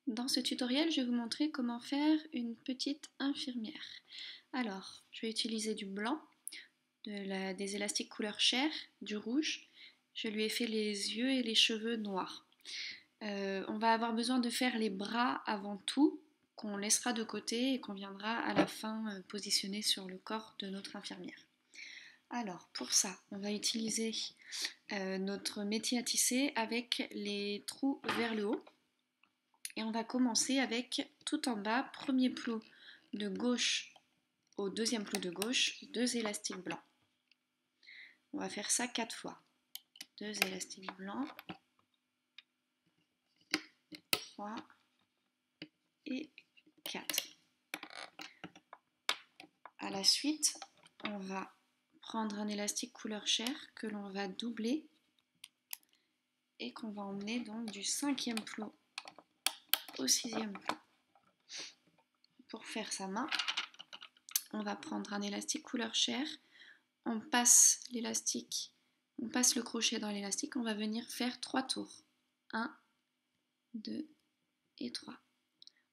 Dans ce tutoriel, je vais vous montrer comment faire une petite infirmière. Alors, je vais utiliser du blanc, des élastiques couleur chair, du rouge. Je lui ai fait les yeux et les cheveux noirs. On va avoir besoin de faire les bras avant tout, qu'on laissera de côté et qu'on viendra à la fin positionner sur le corps de notre infirmière. Alors, pour ça, on va utiliser notre métier à tisser avec les trous vers le haut. Et on va commencer avec tout en bas, premier plot de gauche au deuxième plot de gauche, 2 élastiques blancs. On va faire ça 4 fois. 2 élastiques blancs, 3 et 4. À la suite, on va prendre un élastique couleur chair que l'on va doubler et qu'on va emmener donc du 5e plot au 6e plot. Pour faire sa main, on va prendre un élastique couleur chair, on passe l'élastique, on passe le crochet dans l'élastique, on va venir faire 3 tours. 1, 2 et 3.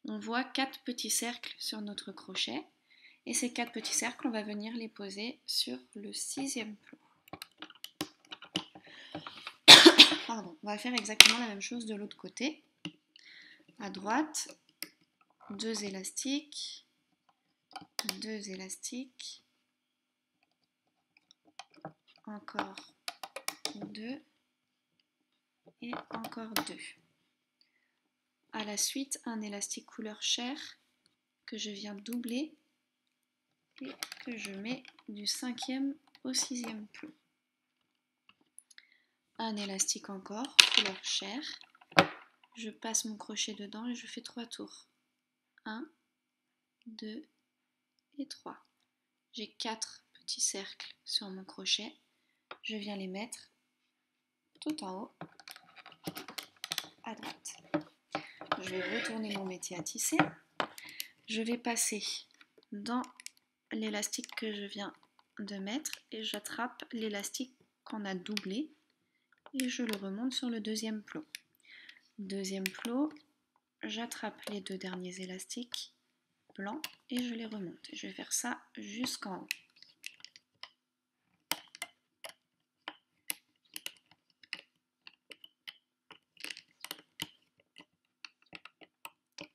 On voit 4 petits cercles sur notre crochet et ces 4 petits cercles, on va venir les poser sur le 6e plot. Pardon, on va faire exactement la même chose de l'autre côté. À droite, 2 élastiques, 2 élastiques, encore 2 et encore 2. À la suite, un élastique couleur chair que je viens doubler et que je mets du 5e au 6e plot. Un élastique encore, couleur chair. Je passe mon crochet dedans et je fais 3 tours. 1, 2 et 3. J'ai 4 petits cercles sur mon crochet. Je viens les mettre tout en haut, à droite. Je vais retourner mon métier à tisser. Je vais passer dans l'élastique que je viens de mettre et j'attrape l'élastique qu'on a doublé et je le remonte sur le 2e plot. 2e plot, j'attrape les 2 derniers élastiques blancs et je les remonte. Je vais faire ça jusqu'en haut.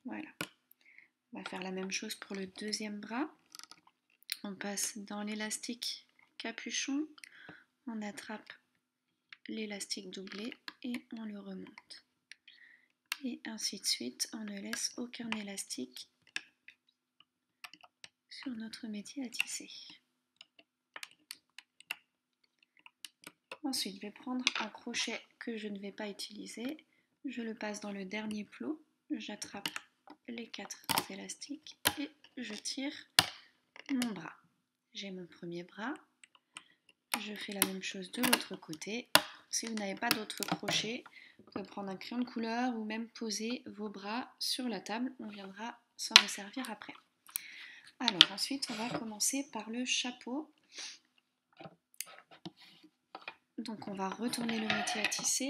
Voilà. On va faire la même chose pour le 2e bras. On passe dans l'élastique capuchon, on attrape l'élastique doublé et on le remonte. Et ainsi de suite, on ne laisse aucun élastique sur notre métier à tisser. Ensuite, je vais prendre un crochet que je ne vais pas utiliser. Je le passe dans le dernier plot. J'attrape les 4 élastiques et je tire mon bras. J'ai mon premier bras. Je fais la même chose de l'autre côté. Si vous n'avez pas d'autres crochets, vous pouvez prendre un crayon de couleur ou même poser vos bras sur la table. On viendra s'en resservir après. Alors ensuite, on va commencer par le chapeau. Donc on va retourner le métier à tisser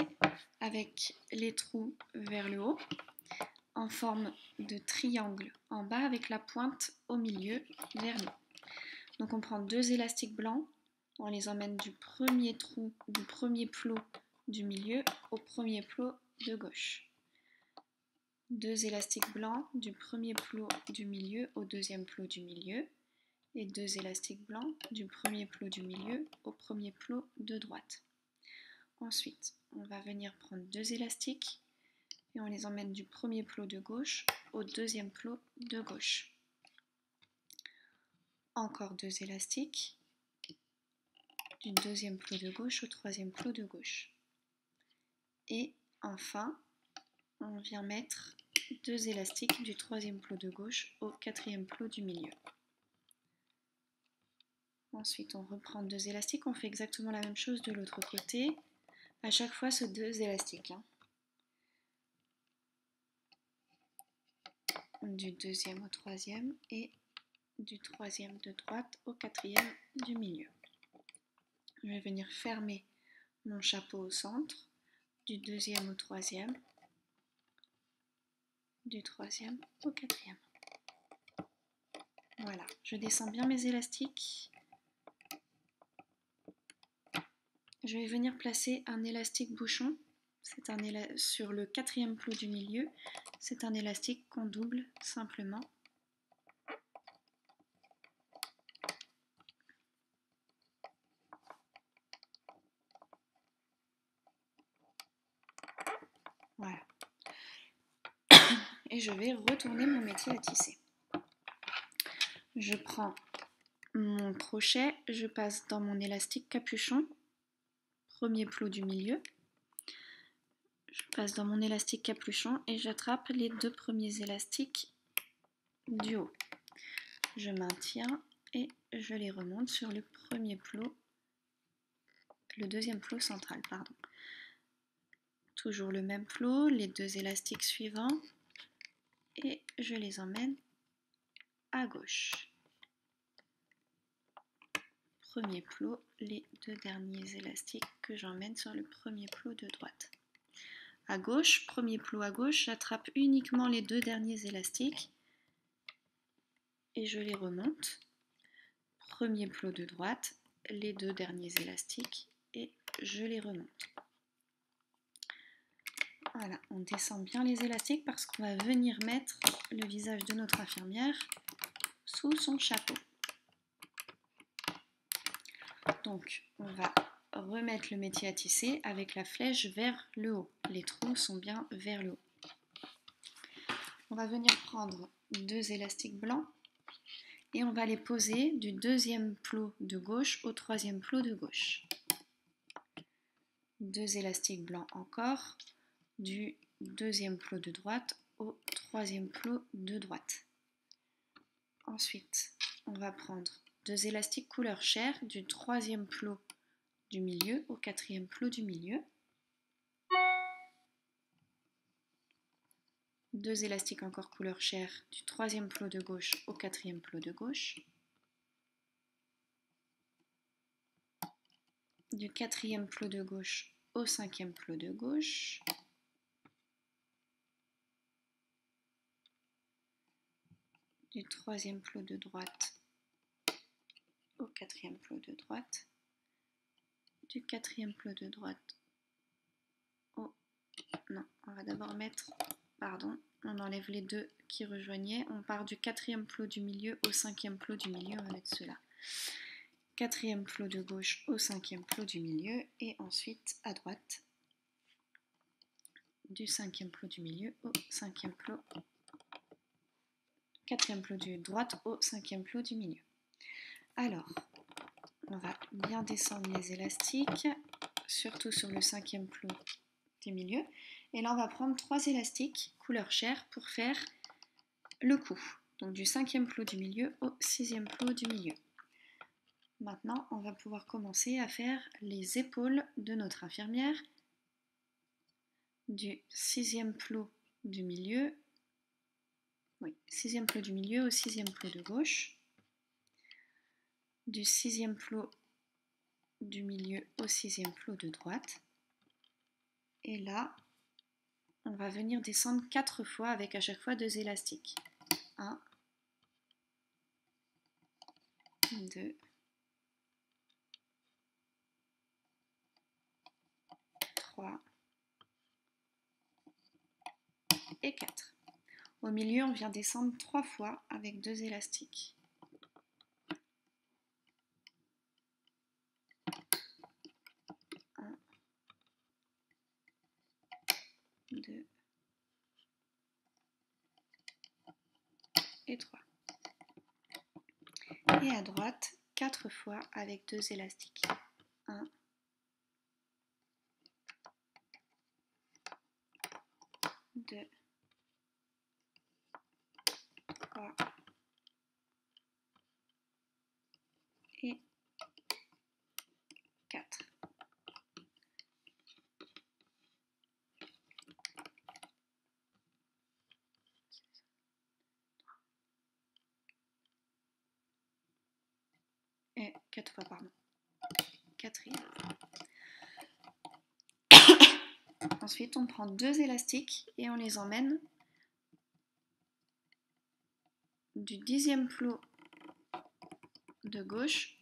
avec les trous vers le haut en forme de triangle en bas avec la pointe au milieu vers le haut. Donc on prend 2 élastiques blancs, on les emmène du premier trou, du premier plot du milieu au premier plot de gauche. 2 élastiques blancs du premier plot du milieu au 2e plot du milieu et 2 élastiques blancs du premier plot du milieu au premier plot de droite. Ensuite, on va venir prendre 2 élastiques et on les emmène du premier plot de gauche au 2e plot de gauche. Encore 2 élastiques du 2e plot de gauche au 3e plot de gauche. Et enfin, on vient mettre 2 élastiques du 3e plot de gauche au 4e plot du milieu. Ensuite, on reprend 2 élastiques, on fait exactement la même chose de l'autre côté. À chaque fois, ce 2 élastiques. Du 2e au 3e et du 3e de droite au 4e du milieu. Je vais venir fermer mon chapeau au centre, du 2e au 3e, du troisième au quatrième. Voilà, je descends bien mes élastiques. Je vais venir placer un élastique bouchon. C'est sur le quatrième plot du milieu. C'est un élastique qu'on double simplement. Voilà. Et je vais retourner mon métier à tisser. Je prends mon crochet, je passe dans mon élastique capuchon, premier plot du milieu. Je passe dans mon élastique capuchon et j'attrape les deux premiers élastiques du haut. Je maintiens et je les remonte sur le premier plot, le deuxième plot central, pardon. Toujours le même plot, les deux élastiques suivants et je les emmène à gauche. Premier plot, les deux derniers élastiques que j'emmène sur le premier plot de droite. À gauche, premier plot à gauche, j'attrape uniquement les deux derniers élastiques et je les remonte. Premier plot de droite, les deux derniers élastiques et je les remonte. Voilà, on descend bien les élastiques parce qu'on va venir mettre le visage de notre infirmière sous son chapeau. Donc, on va remettre le métier à tisser avec la flèche vers le haut. Les trous sont bien vers le haut. On va venir prendre deux élastiques blancs et on va les poser du deuxième plot de gauche au troisième plot de gauche. Deux élastiques blancs encore, du deuxième plot de droite au troisième plot de droite. Ensuite, on va prendre deux élastiques couleur chair du troisième plot du milieu au quatrième plot du milieu. Deux élastiques encore couleur chair du troisième plot de gauche au quatrième plot de gauche. Du quatrième plot de gauche au cinquième plot de gauche. Du troisième plot de droite au quatrième plot de droite. Du quatrième plot de droite au... Non, on va d'abord mettre... Pardon, on enlève les deux qui rejoignaient. On part du quatrième plot du milieu au cinquième plot du milieu. On va mettre cela. Quatrième plot de gauche au cinquième plot du milieu. Et ensuite à droite. Du cinquième plot du milieu au cinquième plot. Quatrième plot de droite au cinquième plot du milieu. Alors, on va bien descendre les élastiques, surtout sur le cinquième plot du milieu. Et là, on va prendre trois élastiques couleur chair pour faire le cou. Donc du cinquième plot du milieu au sixième plot du milieu. Maintenant, on va pouvoir commencer à faire les épaules de notre infirmière. Du sixième plot du milieu, sixième plot du milieu au sixième plot de gauche. Du sixième plot du milieu au sixième plot de droite. Et là, on va venir descendre 4 fois avec à chaque fois 2 élastiques. 1, 2, 3 et 4. Au milieu, on vient descendre 3 fois avec 2 élastiques. 1, 2 et 3. Et à droite, 4 fois avec 2 élastiques. 1, 2, 3 et 4. Et 4 fois, pardon. Quatrième. Ensuite, on prend 2 élastiques et on les emmène du 10e plot de gauche,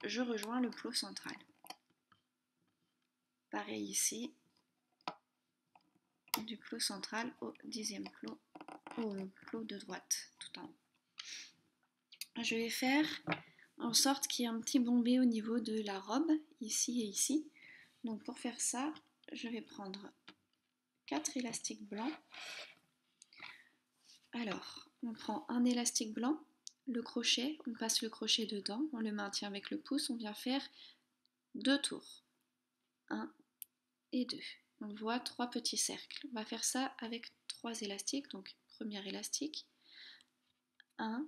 je rejoins le plot central. Pareil ici, du plot central au 10e plot, au plot de droite, tout en haut. Je vais faire en sorte qu'il y ait un petit bombé au niveau de la robe, ici et ici. Donc pour faire ça, je vais prendre 4 élastiques blancs. Alors, on prend un élastique blanc, le crochet, on passe le crochet dedans, on le maintient avec le pouce, on vient faire 2 tours. 1 et 2. On voit 3 petits cercles. On va faire ça avec 3 élastiques, donc premier élastique, 1,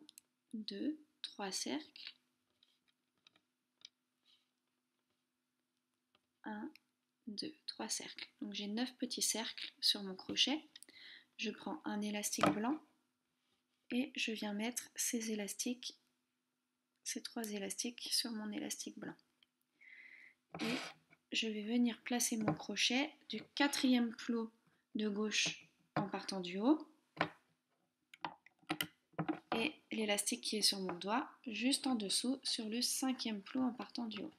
2, 3 cercles, 1, 2, 3 cercles. Donc j'ai 9 petits cercles sur mon crochet. Je prends un élastique blanc et je viens mettre ces élastiques, ces 3 élastiques sur mon élastique blanc. Et je vais venir placer mon crochet du 4e plot de gauche en partant du haut et l'élastique qui est sur mon doigt juste en dessous sur le 5e plot en partant du haut.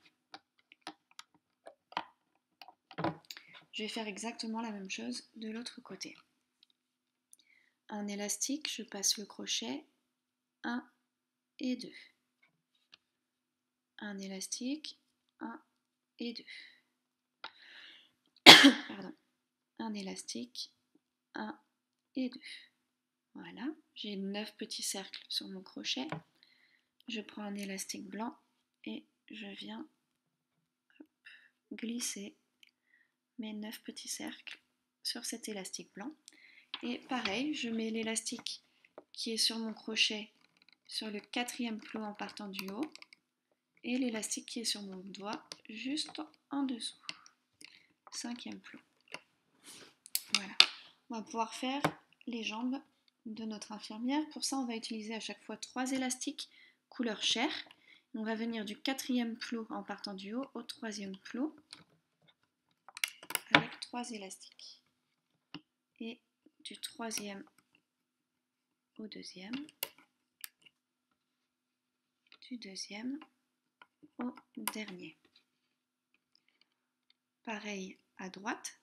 Je vais faire exactement la même chose de l'autre côté. Un élastique, je passe le crochet 1 et 2. Un élastique, 1 et 2. Pardon. Un élastique, 1 et 2. Voilà, j'ai 9 petits cercles sur mon crochet. Je prends un élastique blanc et je viens glisser mes 9 petits cercles sur cet élastique blanc. Et pareil, je mets l'élastique qui est sur mon crochet sur le 4e plot en partant du haut et l'élastique qui est sur mon doigt juste en dessous, 5e plot. Voilà, on va pouvoir faire les jambes de notre infirmière. Pour ça, on va utiliser à chaque fois 3 élastiques couleur chair. On va venir du 4e plot en partant du haut au 3e plot avec 3 élastiques. Et du 3e au 2e, du 2e au dernier. Pareil à droite,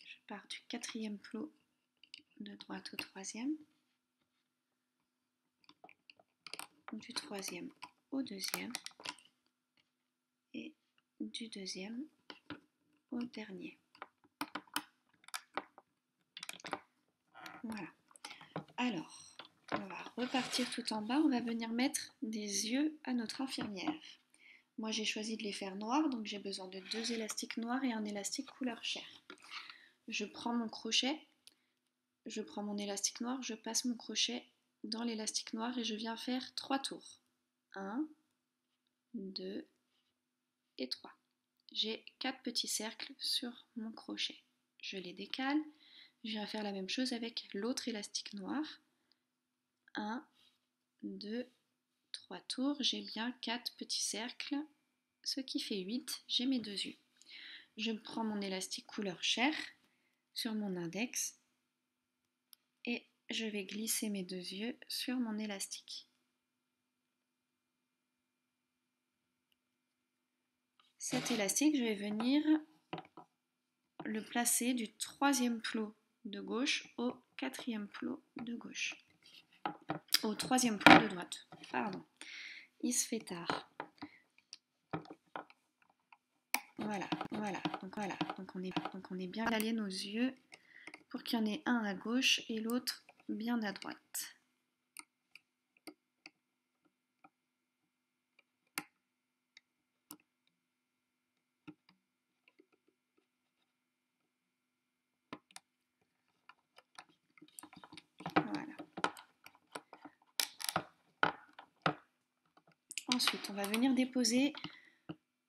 je pars du 4e plot de droite au 3e, du 3e au 2e et du 2e au dernier. Voilà. Alors, on va repartir tout en bas, on va venir mettre des yeux à notre infirmière. Moi j'ai choisi de les faire noirs, donc j'ai besoin de 2 élastiques noirs et un élastique couleur chair. Je prends mon crochet, je prends mon élastique noir, je passe mon crochet dans l'élastique noir et je viens faire 3 tours. 1, 2 et 3. J'ai 4 petits cercles sur mon crochet. Je les décale, je viens faire la même chose avec l'autre élastique noir. 1, 2, 3 tours, j'ai bien 4 petits cercles, ce qui fait 8, j'ai mes 2 yeux. Je prends mon élastique couleur chair sur mon index et je vais glisser mes 2 yeux sur mon élastique. Cet élastique, je vais venir le placer du 3e plot de gauche au 4e plot de gauche. Au 3e plot de droite. Pardon. Il se fait tard. Voilà. Donc on est bien alliés nos yeux pour qu'il y en ait un à gauche et l'autre bien à droite. Voilà. Ensuite, on va venir déposer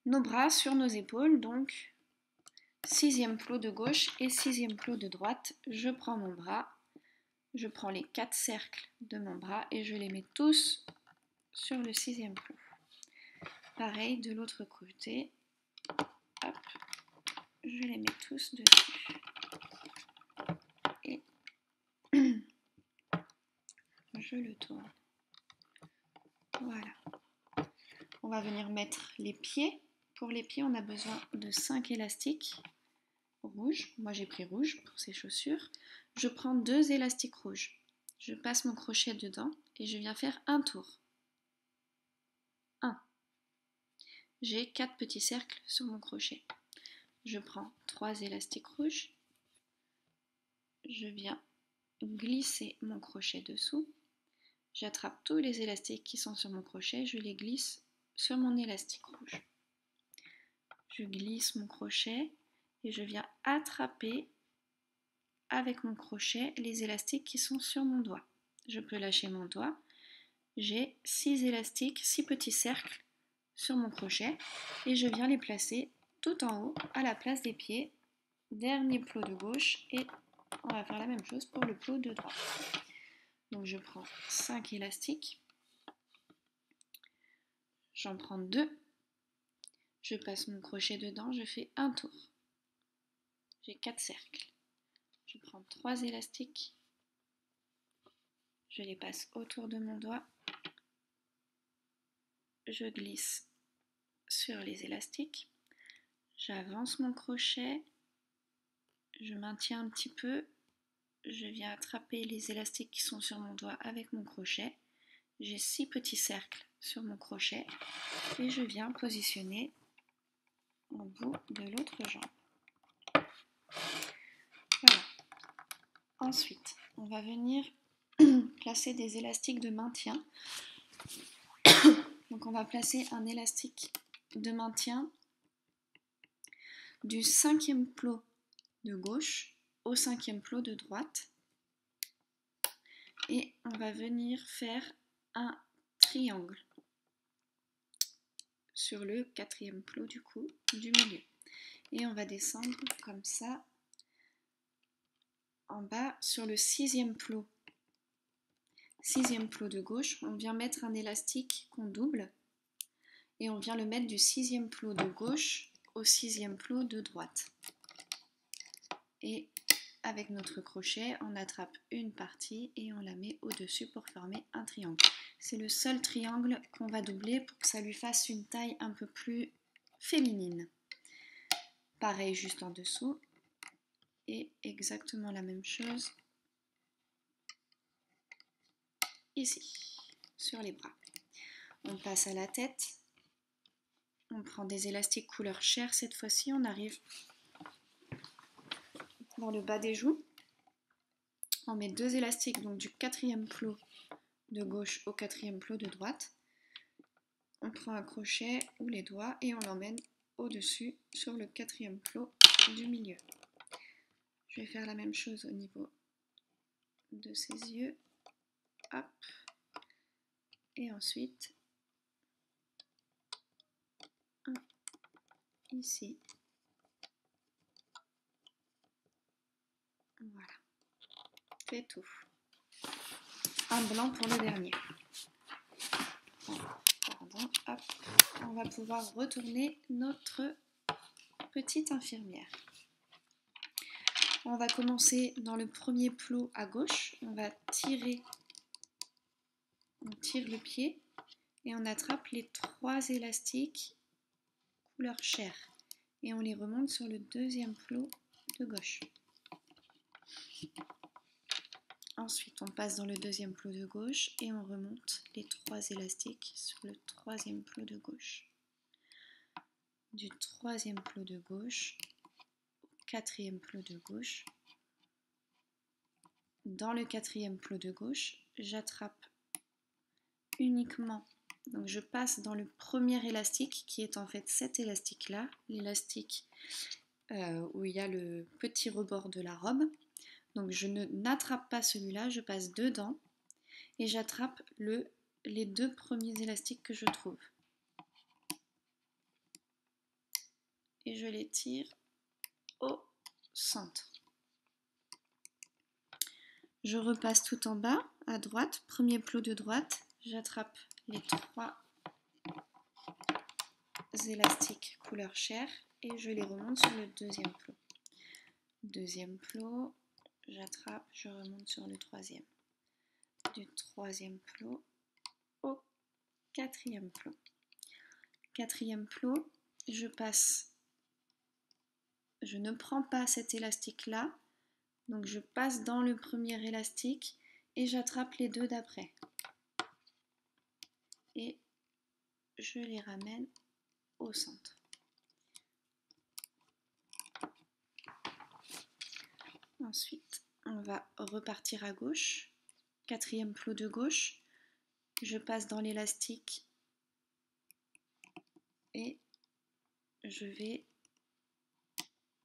nos bras sur nos épaules, donc 6e plot de gauche et 6e plot de droite. Je prends mon bras, je prends les 4 cercles de mon bras et je les mets tous sur le 6e plot. Pareil de l'autre côté, hop, je les mets tous dessus. Et je le tourne. Voilà. On va venir mettre les pieds. Pour les pieds, on a besoin de 5 élastiques rouges. Moi, j'ai pris rouge pour ces chaussures. Je prends 2 élastiques rouges. Je passe mon crochet dedans et je viens faire un tour. 1. J'ai 4 petits cercles sur mon crochet. Je prends 3 élastiques rouges. Je viens glisser mon crochet dessous. J'attrape tous les élastiques qui sont sur mon crochet, je les glisse sur mon élastique rouge. Je glisse mon crochet et je viens attraper avec mon crochet les élastiques qui sont sur mon doigt. Je peux lâcher mon doigt. J'ai 6 élastiques, 6 petits cercles sur mon crochet et je viens les placer tout en haut à la place des pieds. Dernier plot de gauche et on va faire la même chose pour le plot de droite. Donc je prends 5 élastiques, j'en prends 2, je passe mon crochet dedans, je fais un tour. J'ai 4 cercles. Je prends 3 élastiques, je les passe autour de mon doigt, je glisse sur les élastiques, j'avance mon crochet, je maintiens un petit peu, je viens attraper les élastiques qui sont sur mon doigt avec mon crochet. J'ai 6 petits cercles sur mon crochet et je viens positionner au bout de l'autre jambe. Voilà. Ensuite, on va venir placer des élastiques de maintien. Donc on va placer un élastique de maintien du 5e plot de gauche au 5e plot de droite. Et on va venir faire un triangle sur le 4e plot du coup du milieu. Et on va descendre comme ça en bas sur le 6e plot. 6e plot de gauche, on vient mettre un élastique qu'on double et on vient le mettre du 6e plot de gauche au 6e plot de droite. Et avec notre crochet, on attrape une partie et on la met au-dessus pour former un triangle. C'est le seul triangle qu'on va doubler pour que ça lui fasse une taille un peu plus féminine. Pareil juste en dessous et exactement la même chose ici, sur les bras. On passe à la tête, on prend des élastiques couleur chair, cette fois-ci on arrive dans le bas des joues, on met 2 élastiques donc du 4e plot de gauche au 4e plot de droite, on prend un crochet ou les doigts et on l'emmène au-dessus sur le 4e plot du milieu. Je vais faire la même chose au niveau de ses yeux, hop, et ensuite ici, voilà, c'est tout. Un blanc pour le dernier. Pardon, hop, on va pouvoir retourner notre petite infirmière. On va commencer dans le premier plot à gauche, on va tirer, on tire le pied et on attrape les 3 élastiques couleur chair et on les remonte sur le 2e plot de gauche. Ensuite, on passe dans le 2e plot de gauche et on remonte les 3 élastiques sur le 3e plot de gauche. Du 3e plot de gauche au 4e plot de gauche. Dans le 4e plot de gauche, j'attrape uniquement, donc je passe dans le premier élastique qui est en fait cet élastique là, l'élastique où il y a le petit rebord de la robe. Donc je n'attrape pas celui-là, je passe dedans et j'attrape les 2 premiers élastiques que je trouve. Et je les tire au centre. Je repasse tout en bas, à droite, premier plot de droite, j'attrape les 3 élastiques couleur chair et je les remonte sur le 2e plot. 2e plot, j'attrape, je remonte sur le 3e. Du 3e plot au quatrième plot. Quatrième plot, je ne prends pas cet élastique là, donc je passe dans le premier élastique et j'attrape les deux d'après. Et je les ramène au centre. Ensuite, on va repartir à gauche. Quatrième plot de gauche, je passe dans l'élastique et je vais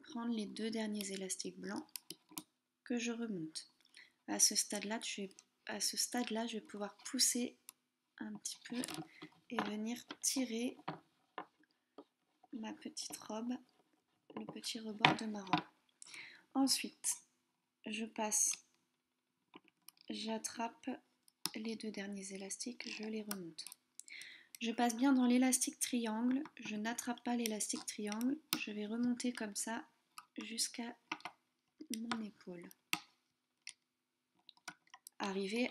prendre les deux derniers élastiques blancs que je remonte. À ce stade-là, je vais pouvoir pousser un petit peu et venir tirer ma petite robe, le petit rebord de ma robe. Ensuite, j'attrape les deux derniers élastiques, je les remonte. Je passe bien dans l'élastique triangle, je n'attrape pas l'élastique triangle, je vais remonter comme ça jusqu'à mon épaule. Arrivé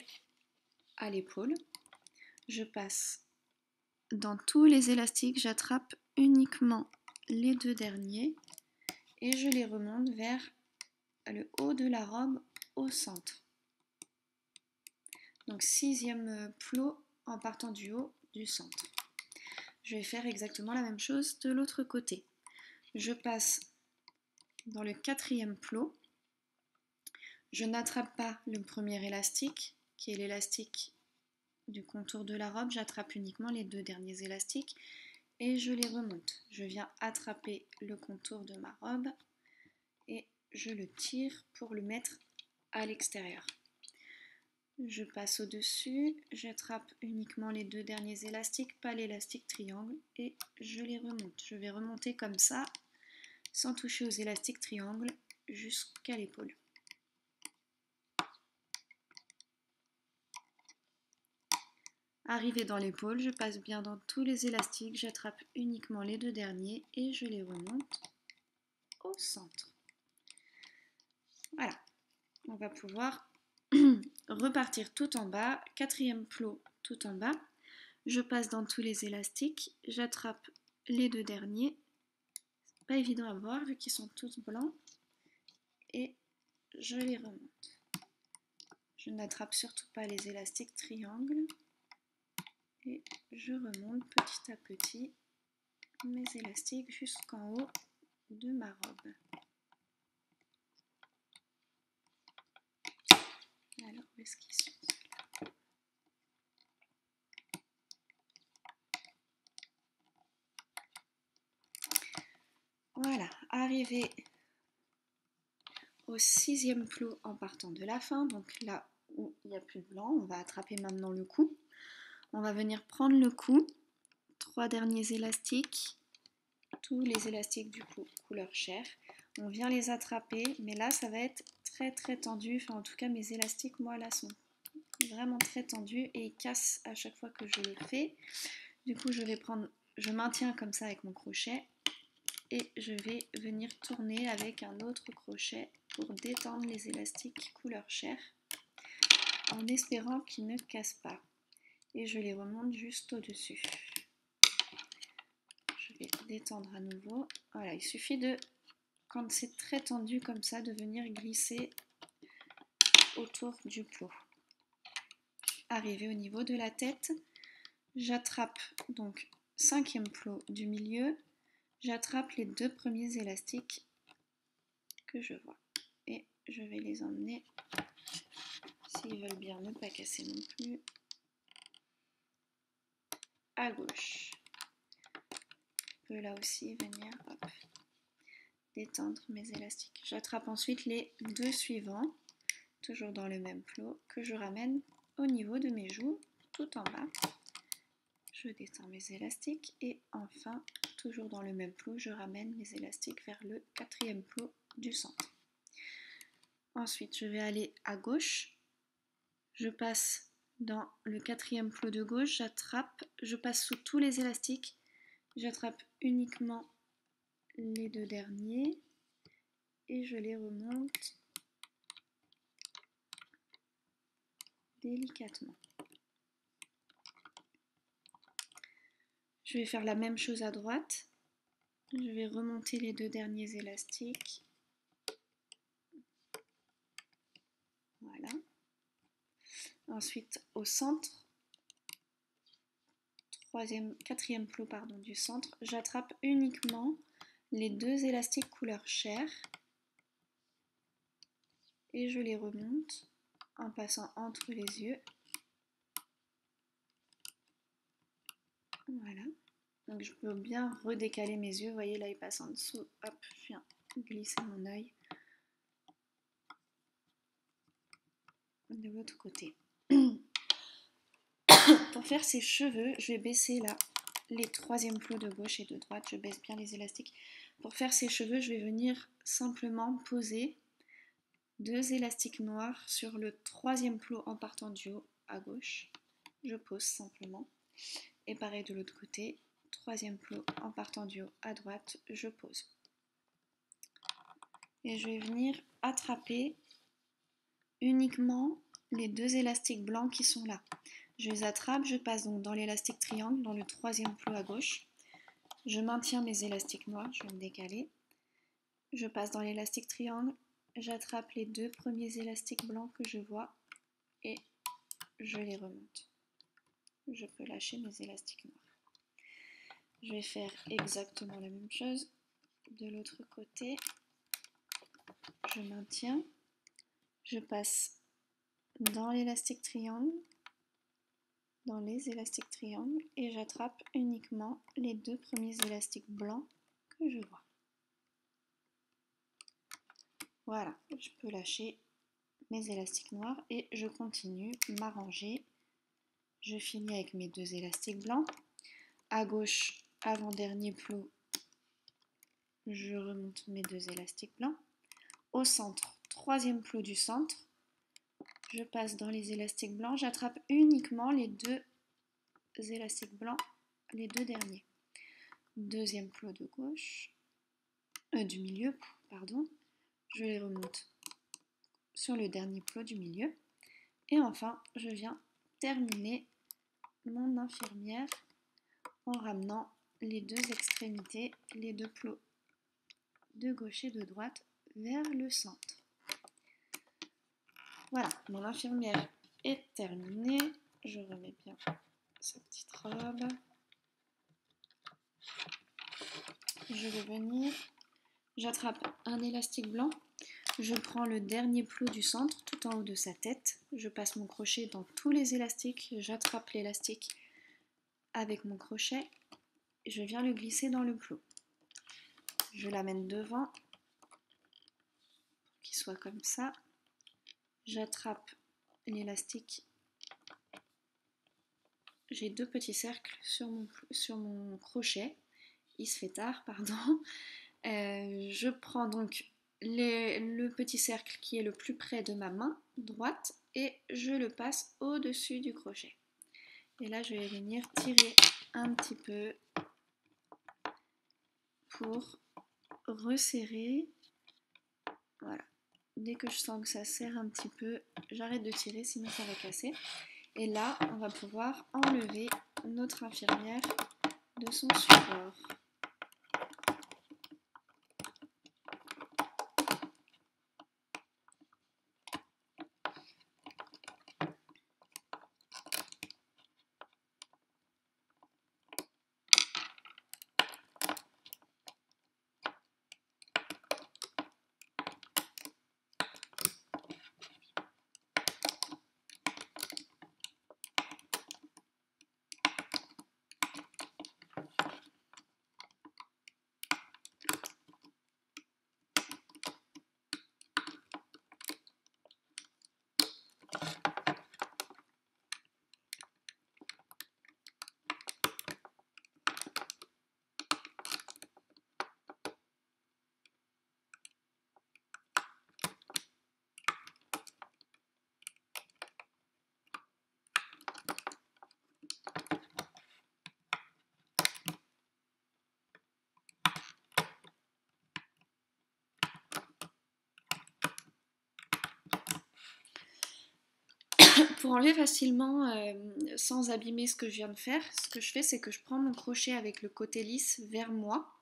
à l'épaule, je passe dans tous les élastiques, j'attrape uniquement les deux derniers et je les remonte vers le haut de la robe au centre. Donc sixième plot en partant du haut du centre. Je vais faire exactement la même chose de l'autre côté. Je passe dans le quatrième plot. Je n'attrape pas le premier élastique, qui est l'élastique du contour de la robe. J'attrape uniquement les deux derniers élastiques et je les remonte. Je viens attraper le contour de ma robe et je le tire pour le mettre à l'extérieur. Je passe au-dessus, j'attrape uniquement les deux derniers élastiques, pas l'élastique triangle, et je les remonte. Je vais remonter comme ça, sans toucher aux élastiques triangle, jusqu'à l'épaule. Arrivé dans l'épaule, je passe bien dans tous les élastiques, j'attrape uniquement les deux derniers et je les remonte au centre. Voilà, on va pouvoir repartir tout en bas, quatrième plot tout en bas. Je passe dans tous les élastiques, j'attrape les deux derniers, c'est pas évident à voir vu qu'ils sont tous blancs, et je les remonte. Je n'attrape surtout pas les élastiques triangles et je remonte petit à petit mes élastiques jusqu'en haut de ma robe. Alors, où est-ce qu'ils sont ceux-là ? Voilà, arrivé au sixième plot en partant de la fin, donc là où il n'y a plus de blanc, on va attraper maintenant le cou. On va venir prendre le cou, trois derniers élastiques, tous les élastiques du cou couleur chair. On vient les attraper, mais là ça va être très très tendu, enfin en tout cas mes élastiques moi là sont vraiment très tendus et ils cassent à chaque fois que je le fais. Du coup je maintiens comme ça avec mon crochet et je vais venir tourner avec un autre crochet pour détendre les élastiques couleur chair en espérant qu'ils ne cassent pas. Et je les remonte juste au-dessus. Je vais détendre à nouveau. Voilà, il suffit de, quand c'est très tendu comme ça, de venir glisser autour du plot. Arrivé au niveau de la tête, j'attrape donc cinquième plot du milieu, j'attrape les deux premiers élastiques que je vois. Et je vais les emmener, s'ils veulent bien ne pas casser non plus, à gauche. Je peux là aussi venir détendre mes élastiques. J'attrape ensuite les deux suivants, toujours dans le même plot, que je ramène au niveau de mes joues, tout en bas. Je détends mes élastiques et enfin, toujours dans le même plot, je ramène mes élastiques vers le quatrième plot du centre. Ensuite, je vais aller à gauche. Je passe dans le quatrième plot de gauche, je passe sous tous les élastiques, j'attrape uniquement les deux derniers et je les remonte délicatement. Je vais faire la même chose à droite. Je vais remonter les 2 derniers élastiques. Voilà. Ensuite, au centre, quatrième plot du centre, j'attrape uniquement les 2 élastiques couleur chair et je les remonte en passant entre les yeux. Voilà. Donc je peux bien redécaler mes yeux. Vous voyez là, il passe en dessous. Hop, je viens glisser mon œil de l'autre côté. Pour faire ses cheveux, je vais baisser là les 3e plots de gauche et de droite. Je baisse bien les élastiques. Pour faire ses cheveux, je vais venir simplement poser 2 élastiques noirs sur le 3e plot en partant du haut à gauche. Je pose simplement. Et pareil de l'autre côté, 3e plot en partant du haut à droite, je pose. Et je vais venir attraper uniquement les 2 élastiques blancs qui sont là. Je les attrape, je passe donc dans l'élastique triangle, dans le 3e plot à gauche. Je maintiens mes élastiques noirs, je vais me décaler. Je passe dans l'élastique triangle, j'attrape les 2 premiers élastiques blancs que je vois et je les remonte. Je peux lâcher mes élastiques noirs. Je vais faire exactement la même chose de l'autre côté. Je maintiens, je passe dans l'élastique triangle, dans les élastiques triangles et j'attrape uniquement les 2 premiers élastiques blancs que je vois. Voilà, je peux lâcher mes élastiques noirs et je continue ma rangée. Je finis avec mes 2 élastiques blancs. À gauche, avant-dernier plot, je remonte mes 2 élastiques blancs. Au centre, 3e plot du centre, je passe dans les élastiques blancs, j'attrape uniquement les 2 élastiques blancs, les 2 derniers. 2e plot de gauche, du milieu, pardon, je les remonte sur le dernier plot du milieu. Et enfin, je viens terminer mon infirmière en ramenant les 2 extrémités, les 2 plots de gauche et de droite vers le centre. Voilà, mon infirmière est terminée. Je remets bien sa petite robe. Je vais venir, j'attrape un élastique blanc, je prends le dernier plot du centre tout en haut de sa tête, je passe mon crochet dans tous les élastiques, j'attrape l'élastique avec mon crochet, et je viens le glisser dans le plot. Je l'amène devant, pour qu'il soit comme ça. J'attrape l'élastique. J'ai 2 petits cercles sur mon crochet. Il se fait tard, pardon. Je prends donc le petit cercle qui est le plus près de ma main droite et je le passe au-dessus du crochet. Et là, je vais venir tirer un petit peu pour resserrer. Voilà. Dès que je sens que ça serre un petit peu, j'arrête de tirer, sinon ça va casser. Et là, on va pouvoir enlever notre infirmière de son support. Pour enlever facilement sans abîmer ce que je viens de faire, ce que je fais, c'est que je prends mon crochet avec le côté lisse vers moi.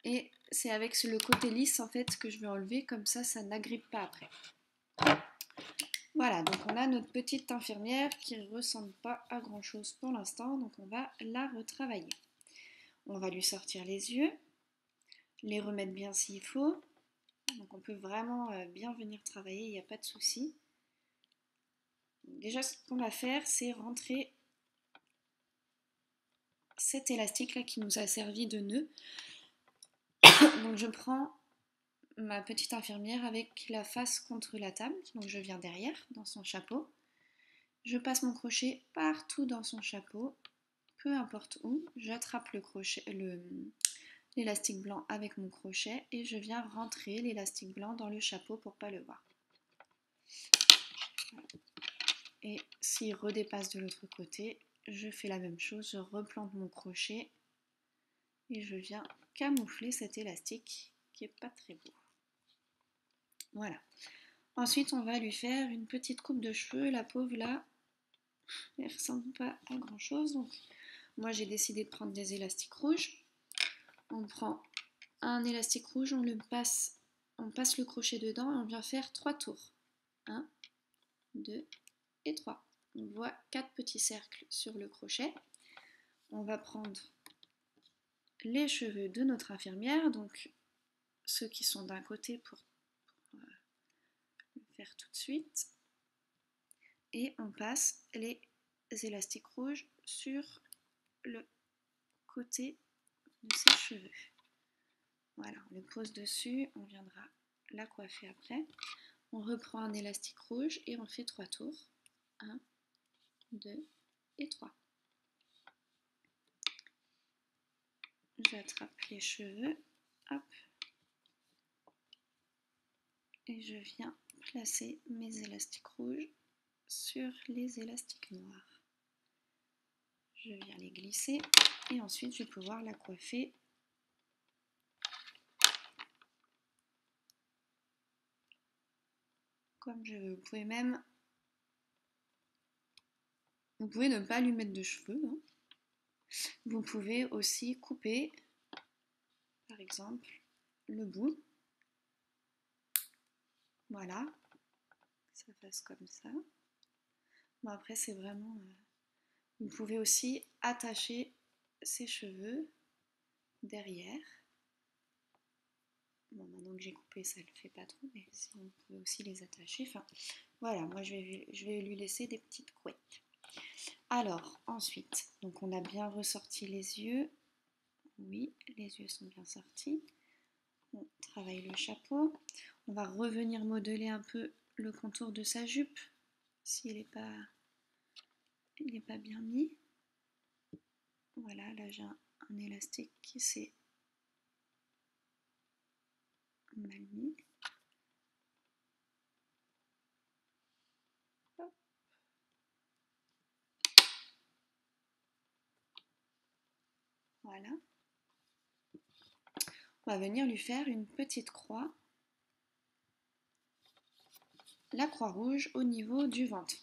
Et c'est avec le côté lisse en fait que je vais enlever, comme ça n'agrippe pas après. Voilà, donc on a notre petite infirmière qui ne ressemble pas à grand chose pour l'instant, donc on va la retravailler. On va lui sortir les yeux, les remettre bien s'il faut. Donc on peut vraiment bien venir travailler, il n'y a pas de souci. Déjà ce qu'on va faire, c'est rentrer cet élastique là qui nous a servi de nœud. Donc je prends ma petite infirmière avec la face contre la table, donc je viens derrière dans son chapeau. Je passe mon crochet partout dans son chapeau, peu importe où. J'attrape l'élastique blanc avec mon crochet et je viens rentrer l'élastique blanc dans le chapeau pour ne pas le voir. Et s'il redépasse de l'autre côté, je fais la même chose, je replante mon crochet et je viens camoufler cet élastique qui n'est pas très beau. Voilà. Ensuite, on va lui faire une petite coupe de cheveux. La pauvre là, elle ressemble pas à grand chose. Donc, moi j'ai décidé de prendre des élastiques rouges. On prend un élastique rouge, on passe le crochet dedans et on vient faire 3 tours. 1, 2 et 3. On voit 4 petits cercles sur le crochet. On va prendre les cheveux de notre infirmière, donc ceux qui sont d'un côté pour le faire tout de suite. Et on passe les élastiques rouges sur le côté de ses cheveux. Voilà, on le pose dessus, on viendra la coiffer après. On reprend un élastique rouge et on fait 3 tours. 1, 2 et 3. J'attrape les cheveux, hop, et je viens placer mes élastiques rouges sur les élastiques noirs. Je viens les glisser et ensuite je vais pouvoir la coiffer comme je veux. Vous pouvez ne pas lui mettre de cheveux. Hein. Vous pouvez aussi couper, par exemple, le bout. Voilà, que ça fasse comme ça. Bon, après, c'est vraiment... Vous pouvez aussi attacher ses cheveux derrière. Bon, maintenant que j'ai coupé, ça ne le fait pas trop, mais sinon, vous pouvez aussi les attacher. Enfin, voilà, moi, je vais lui laisser des petites couettes. Alors, ensuite, donc on a bien ressorti les yeux. Oui, les yeux sont bien sortis. On travaille le chapeau. On va revenir modeler un peu le contour de sa jupe, s'il n'est pas bien mis. Voilà, là j'ai un élastique qui s'est mal mis. Hop. Voilà. On va venir lui faire une petite croix, la croix rouge au niveau du ventre.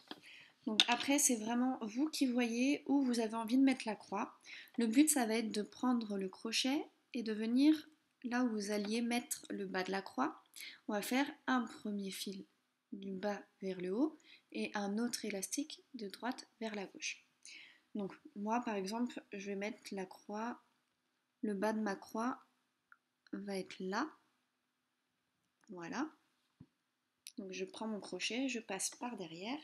Donc après, c'est vraiment vous qui voyez où vous avez envie de mettre la croix. Le but, ça va être de prendre le crochet et de venir là où vous alliez mettre le bas de la croix. On va faire un premier fil du bas vers le haut et un autre élastique de droite vers la gauche. Donc moi, par exemple, je vais mettre la croix, le bas de ma croix va être là. Voilà. Donc je prends mon crochet, je passe par derrière.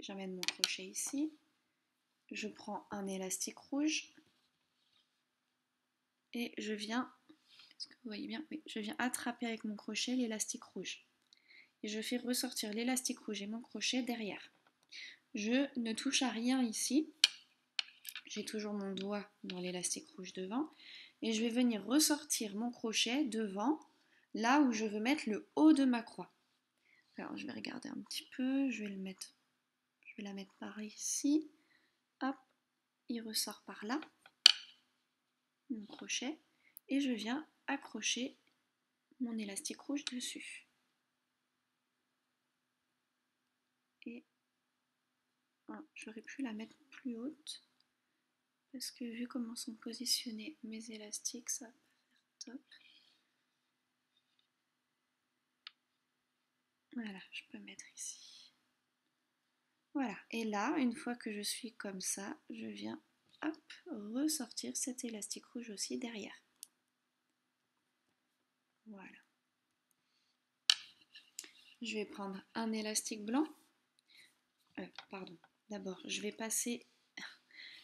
J'amène mon crochet ici, je prends un élastique rouge et je viens, est-ce que vous voyez bien? Oui, je viens attraper avec mon crochet l'élastique rouge. Et je fais ressortir l'élastique rouge et mon crochet derrière. Je ne touche à rien ici, j'ai toujours mon doigt dans l'élastique rouge devant, et je vais venir ressortir mon crochet devant, là où je veux mettre le haut de ma croix. Alors je vais regarder un petit peu, je vais la mettre par ici. Hop, il ressort par là, mon crochet, et je viens accrocher mon élastique rouge dessus. Et j'aurais pu la mettre plus haute parce que vu comment sont positionnés mes élastiques, ça va pas faire top. Voilà, je peux mettre ici. Voilà, et là, une fois que je suis comme ça, je viens hop, ressortir cet élastique rouge aussi derrière. Voilà. Je vais prendre un élastique blanc. Pardon. D'abord, je vais passer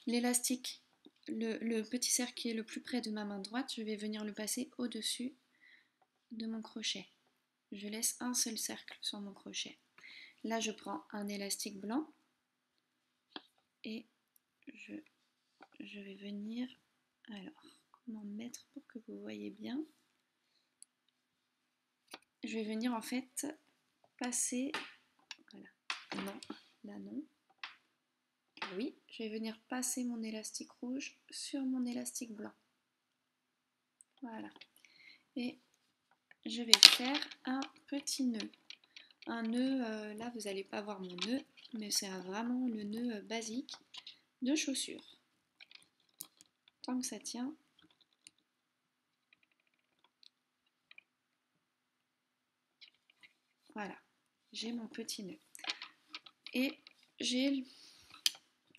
l'élastique, le petit cercle qui est le plus près de ma main droite, je vais venir le passer au-dessus de mon crochet. Je laisse un seul cercle sur mon crochet. Là, je prends un élastique blanc et je vais venir... Alors, comment mettre pour que vous voyez bien? Je vais venir en fait passer... Voilà. Non, là non. Oui, je vais venir passer mon élastique rouge sur mon élastique blanc. Voilà. Et je vais faire un petit nœud. Un nœud, là vous n'allez pas voir mon nœud, mais c'est vraiment le nœud basique de chaussure. Tant que ça tient. Voilà, j'ai mon petit nœud. Et j'ai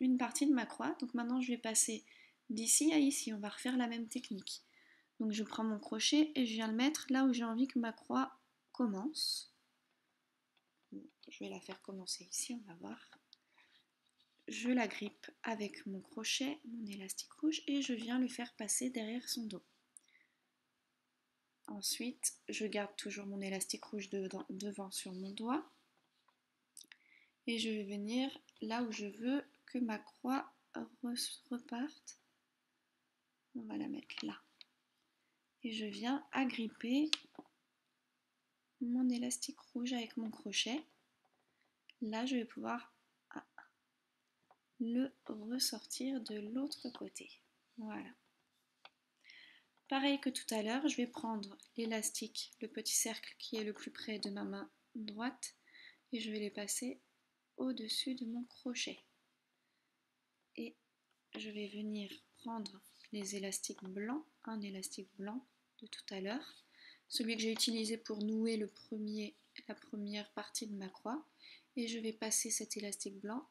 une partie de ma croix, donc maintenant je vais passer d'ici à ici, on va refaire la même technique. Donc je prends mon crochet et je viens le mettre là où j'ai envie que ma croix commence. Je vais la faire commencer ici, on va voir. Je la grippe avec mon crochet, mon élastique rouge, et je viens le faire passer derrière son dos. Ensuite, je garde toujours mon élastique rouge devant sur mon doigt. Et je vais venir là où je veux que ma croix reparte. On va la mettre là. Et je viens agripper mon élastique rouge avec mon crochet. Là, je vais pouvoir le ressortir de l'autre côté. Voilà. Pareil que tout à l'heure, je vais prendre l'élastique, le petit cercle qui est le plus près de ma main droite, et je vais les passer au-dessus de mon crochet. Et je vais venir prendre les élastiques blancs, un élastique blanc de tout à l'heure, celui que j'ai utilisé pour nouer la première partie de ma croix, et je vais passer cet élastique blanc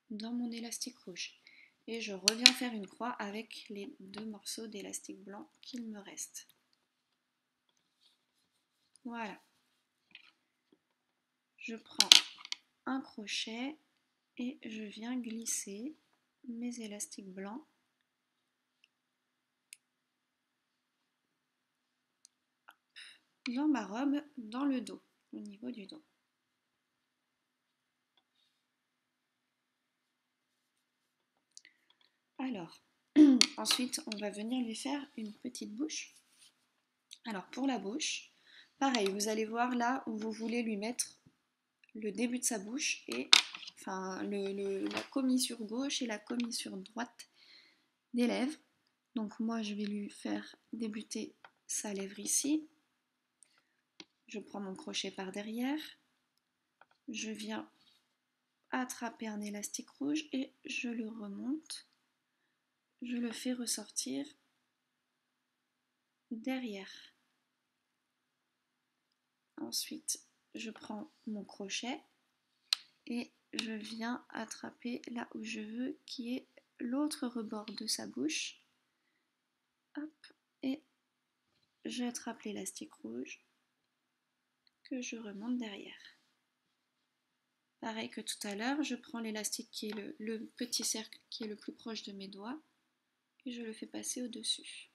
dans mon élastique rouge. Et je reviens faire une croix avec les deux morceaux d'élastique blanc qu'il me reste. Voilà. Je prends un crochet et je viens glisser mes élastiques blancs dans ma robe, dans le dos, au niveau du dos. Alors, ensuite, on va venir lui faire une petite bouche. Alors, pour la bouche, pareil, vous allez voir là où vous voulez lui mettre le début de sa bouche et enfin la commissure gauche et la commissure droite des lèvres. Donc moi, je vais lui faire débuter sa lèvre ici. Je prends mon crochet par derrière. Je viens attraper un élastique rouge et je le remonte. Je le fais ressortir derrière. Ensuite, je prends mon crochet et je viens attraper là où je veux, qui est l'autre rebord de sa bouche. Hop, et j'attrape l'élastique rouge que je remonte derrière. Pareil que tout à l'heure, je prends l'élastique qui est le petit cercle qui est le plus proche de mes doigts et je le fais passer au-dessus.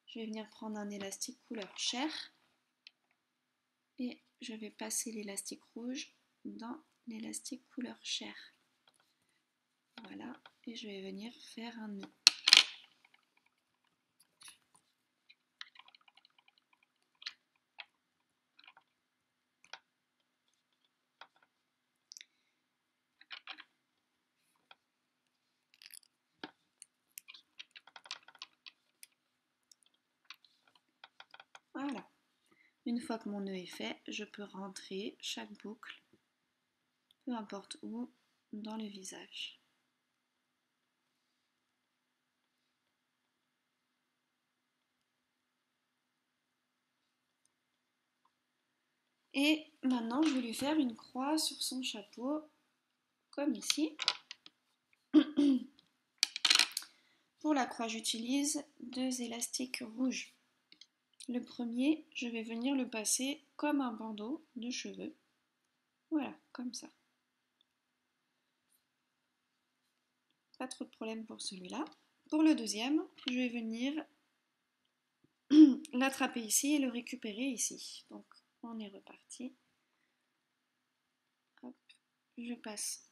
Je vais venir prendre un élastique couleur chair et je vais passer l'élastique rouge dans l'élastique couleur chair. Voilà, et je vais venir faire un nœud. Voilà. Une fois que mon nœud est fait, je peux rentrer chaque boucle peu importe où, dans le visage. Et maintenant, je vais lui faire une croix sur son chapeau, comme ici. Pour la croix, j'utilise 2 élastiques rouges. Le premier, je vais venir le passer comme un bandeau de cheveux. Voilà, comme ça. Pas trop de problème pour celui-là. Pour le deuxième, je vais venir l'attraper ici et le récupérer ici. Donc, on est reparti. Hop, je passe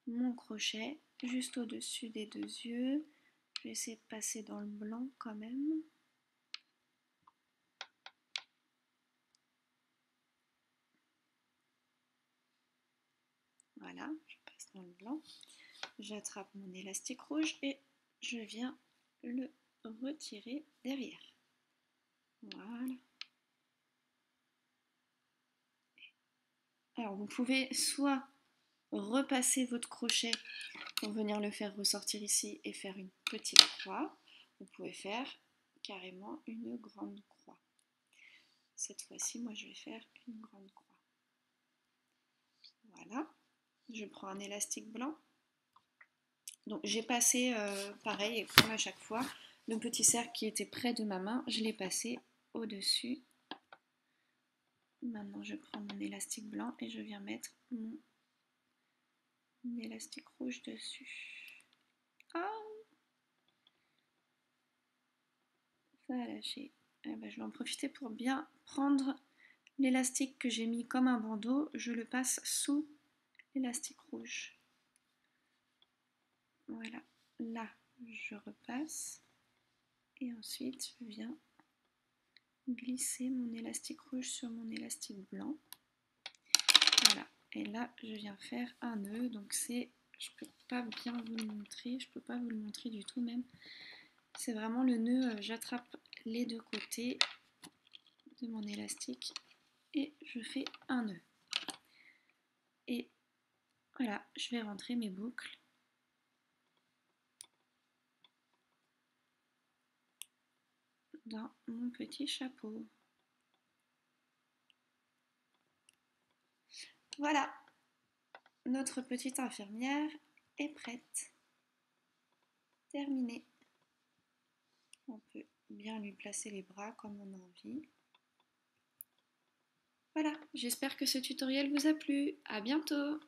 mon crochet juste au-dessus des 2 yeux. Je vais essayer de passer dans le blanc quand même. Voilà, je passe dans le blanc. J'attrape mon élastique rouge et je viens le retirer derrière. Voilà. Alors vous pouvez soit repasser votre crochet pour venir le faire ressortir ici et faire une petite croix. Vous pouvez faire carrément une grande croix. Cette fois-ci, moi je vais faire une grande croix. Voilà. Je prends un élastique blanc. Donc j'ai passé, pareil, comme à chaque fois, le petit cercle qui était près de ma main, je l'ai passé au-dessus. Maintenant je prends mon élastique blanc et je viens mettre mon élastique rouge dessus. Ah, ça a lâché. Eh ben, je vais en profiter pour bien prendre l'élastique que j'ai mis comme un bandeau, je le passe sous l'élastique rouge. Voilà, là je repasse et ensuite je viens glisser mon élastique rouge sur mon élastique blanc. Voilà, et là je viens faire un nœud, donc c'est, je peux pas bien vous le montrer, je peux pas vous le montrer du tout même. C'est vraiment le nœud, j'attrape les 2 côtés de mon élastique et je fais un nœud. Et voilà, je vais rentrer mes boucles dans mon petit chapeau. Voilà, notre petite infirmière est prête. Terminé. On peut bien lui placer les bras comme on a envie. Voilà, j'espère que ce tutoriel vous a plu. À bientôt!